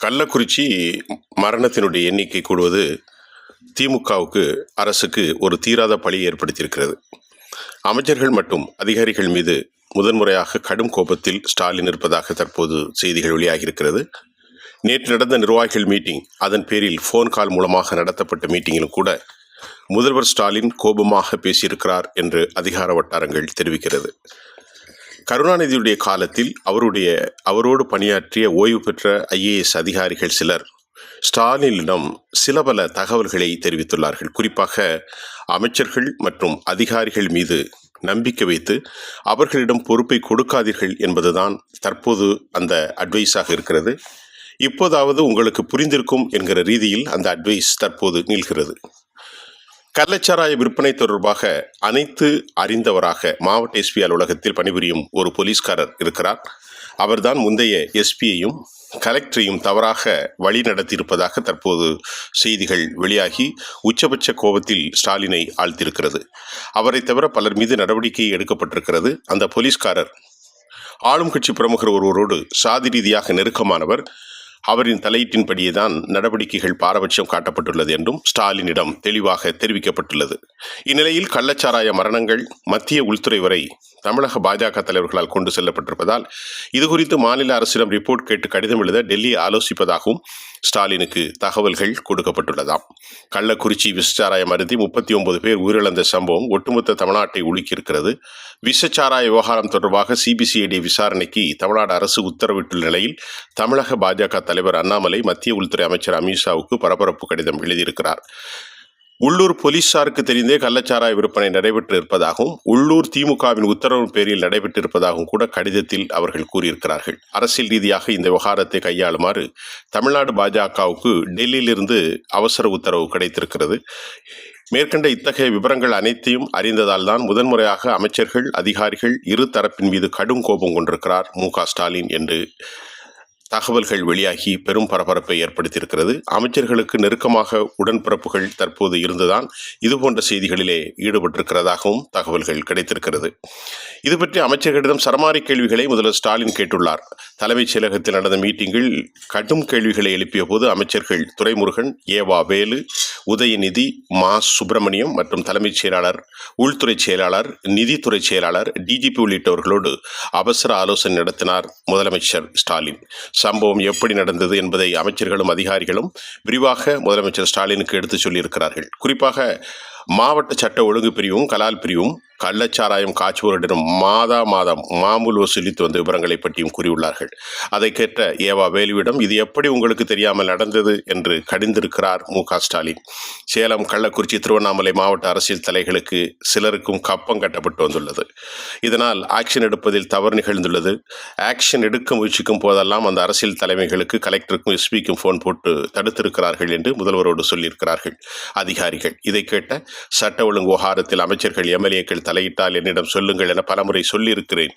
கள்ளக்குறிச்சி மரணத்தினுடைய எண்ணிக்கை கூடுவது திமுகவுக்கு அரசுக்கு ஒரு தீராத பழியை ஏற்படுத்தியிருக்கிறது. அமைச்சர்கள் மற்றும் அதிகாரிகள் மீது முதன்முறையாக கடும் கோபத்தில் ஸ்டாலின் இருப்பதாக தற்போது செய்திகள் வெளியாகியிருக்கிறது. நேற்று நடந்த நிர்வாகிகள் மீட்டிங், அதன் பேரில் போன் கால் மூலமாக நடத்தப்பட்ட மீட்டிங்கிலும் கூட முதல்வர் ஸ்டாலின் கோபமாக பேசியிருக்கிறார் என்று அதிகார வட்டாரங்கள் தெரிவிக்கிறது. கருணாநிதியுடைய காலத்தில் அவரோடு பணியாற்றிய ஓய்வு பெற்ற IAS அதிகாரிகள் சிலர் ஸ்டாலினிடம் சில பல தகவல்களை தெரிவித்துள்ளார்கள். குறிப்பாக அமைச்சர்கள் மற்றும் அதிகாரிகள் மீது நம்பிக்கை வைத்து அவர்களிடம் பொறுப்பை கொடுக்காதீர்கள் என்பதுதான் தற்போது அந்த அட்வைஸாக இருக்கிறது. இப்போதாவது உங்களுக்கு புரிந்திருக்கும் என்கிற ரீதியில் அந்த அட்வைஸ் தற்போது நீள்கிறது. கள்ளச்சாராய விற்பனை தொடர்பாக அனைத்து அறிந்தவராக மாவட்ட SP அலுவலகத்தில் பணிபுரியும் ஒரு போலீஸ்காரர் இருக்கிறார். அவர்தான் முந்தைய SPயையும் கலெக்டரையும் தவறாக வழி நடத்தியிருப்பதாக தற்போது செய்திகள் வெளியாகி உச்சபட்ச கோபத்தில் ஸ்டாலினை ஆழ்த்தியிருக்கிறது. அவரை தவிர பலர் மீது நடவடிக்கை எடுக்கப்பட்டிருக்கிறது. அந்த போலீஸ்காரர் ஆளும் கட்சி பிரமுகர் ஒருவரோடு சாதி ரீதியாக நெருக்கமானவர். அவரின் தலையீட்டின்படியே தான் நடவடிக்கைகள் பாரபட்சம் காட்டப்பட்டுள்ளது என்றும் ஸ்டாலினிடம் தெளிவாக தெரிவிக்கப்பட்டுள்ளது. இந்நிலையில் கள்ளச்சாராய மரணங்கள் மத்திய உள்துறை வரை தமிழக பாஜக தலைவர்களால் கொண்டு செல்லப்பட்டிருப்பதால் இதுகுறித்து மாநில அரசிடம் ரிப்போர்ட் கேட்டு கடிதம் எழுத டெல்லி ஆலோசிப்பதாகவும் ஸ்டாலினுக்கு தகவல்கள் கொடுக்கப்பட்டுள்ளதாம். கள்ளக்குறிச்சி விஷச்சாராயம் அருந்தி 39 பேர் உயிரிழந்த சம்பவம் ஒட்டுமொத்த தமிழ்நாட்டை உலுக்கியிருக்கிறது. விஷச்சாராய விவகாரம் தொடர்பாக CBCID விசாரணைக்கு தமிழ்நாடு அரசு உத்தரவிட்டுள்ள நிலையில் தமிழக பாஜக தலைவர் அண்ணாமலை மத்திய உள்துறை அமைச்சர் அமித்ஷாவுக்கு பரபரப்பு கடிதம் எழுதியிருக்கிறார். உள்ளூர் போலீசாருக்கு தெரிந்தே கள்ளச்சாராய விற்பனை நடைபெற்று இருப்பதாகவும் உள்ளூர் திமுகவின் உத்தரவு பேரில் நடைபெற்றிருப்பதாகவும் கூட கடிதத்தில் அவர்கள் கூறியிருக்கிறார்கள். அரசியல் ரீதியாக இந்த விவகாரத்தை கையாளுமாறு தமிழ்நாடு பாஜகவுக்கு டெல்லியிலிருந்து அவசர உத்தரவு கிடைத்திருக்கிறது. மேற்கண்ட இத்தகைய விவரங்கள் அனைத்தையும் அறிந்ததால் தான் முதன்முறையாக அமைச்சர்கள் அதிகாரிகள் இரு தரப்பின் மீது கடும் கோபம் கொண்டிருக்கிறார் MK ஸ்டாலின் என்று தகவல்கள் வெளியாகி பெரும் பரபரப்பை ஏற்படுத்தியிருக்கிறது. அமைச்சர்களுக்கு நெருக்கமாக உடன்பிறப்புகள் தற்போது இருந்துதான் இதுபோன்ற செய்திகளிலே ஈடுபட்டிருக்கிறதாகவும் தகவல்கள் கிடைத்திருக்கிறது. இது பற்றி அமைச்சர்களிடம் சரமாரி கேள்விகளை முதல்வர் ஸ்டாலின் கேட்டுள்ளார். தலைமைச் செயலகத்தில் நடந்த மீட்டிங்கில் கடும் கேள்விகளை எழுப்பிய போது அமைச்சர்கள் துரைமுருகன், ஏவா வேலு, உதயநிதி, மா சுப்பிரமணியம் மற்றும் தலைமைச் செயலாளர், உள்துறை செயலாளர், நிதித்துறை செயலாளர், DGP உள்ளிட்டவர்களோடு அவசர ஆலோசனை நடத்தினார் முதலமைச்சர் ஸ்டாலின். சம்பவம் எப்படி நடந்தது என்பதை அமைச்சர்களும் அதிகாரிகளும் விரிவாக முதலமைச்சர் ஸ்டாலினுக்கு எடுத்துச் சொல்லியிருக்கிறார்கள். குறிப்பாக மாவட்ட சட்ட ஒழுங்கு பிரிவும் கலால் பிரிவும் கள்ளச்சாராயம் காய்ச்சுவோரிடம் மாதம் மாமூல் வசூலித்து வந்த விவரங்களை பற்றியும் கூறியுள்ளார்கள். அதை கேட்ட ஏவா வேலுவிடம் இது எப்படி உங்களுக்கு தெரியாமல் நடந்தது என்று கடிந்திருக்கிறார் MK ஸ்டாலின். சேலம், கள்ளக்குறிச்சி, திருவண்ணாமலை மாவட்ட அரசியல் தலைகளுக்கு சிலருக்கும் கப்பம் கட்டப்பட்டு வந்துள்ளது. இதனால் ஆக்ஷன் எடுப்பதில் தவறு நிகழ்ந்துள்ளது. ஆக்ஷன் எடுக்க முயற்சிக்கும் போதெல்லாம் அந்த அரசியல் தலைமைகளுக்கு கலெக்டருக்கும் SPக்கும் போன் போட்டு தடுத்திருக்கிறார்கள் என்று முதல்வரோடு சொல்லியிருக்கிறார்கள் அதிகாரிகள். இதை கேட்ட சட்ட ஒழுங்கு விவகாரத்தில் அமைச்சர்கள் MLAக்கள் தலையிட்டால் என்னிடம் சொல்லுங்கள் என பலமுறை சொல்லியிருக்கிறேன்,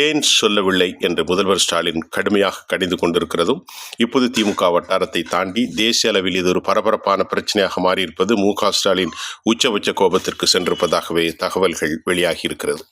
ஏன் சொல்லவில்லை என்று முதல்வர் ஸ்டாலின் கடுமையாக கடிந்து கொண்டிருக்கிறதும் இப்போது திமுக வட்டாரத்தை தாண்டி தேசிய அளவில் இது ஒரு பரபரப்பான பிரச்சனையாக மாறியிருப்பது MK ஸ்டாலின் உச்சபட்ச கோபத்திற்கு சென்றிருப்பதாகவே தகவல்கள் வெளியாகியிருக்கிறது.